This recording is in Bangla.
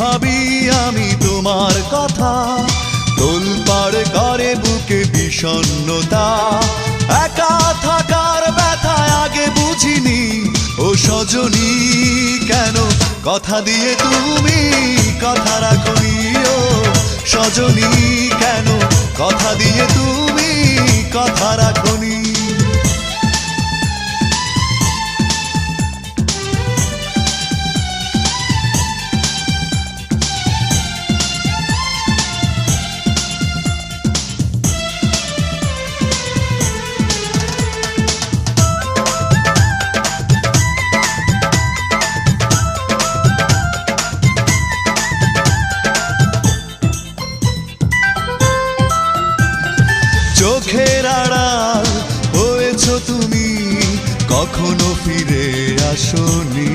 ভাবি আমি তোমার কথা, তোলপাড় করে বুকে বিষণ্ণতা। একা থাকার ব্যথায় আগে বুঝিনি ও সজনী, কেন কথা দিয়ে তুমি কথা রাখনি। ও সজনী, কেন কথা দিয়ে তুমি কথা রাখনি। চোখের আড়াল হয়েছো তুমি, কখনো ফিরে আসোনি।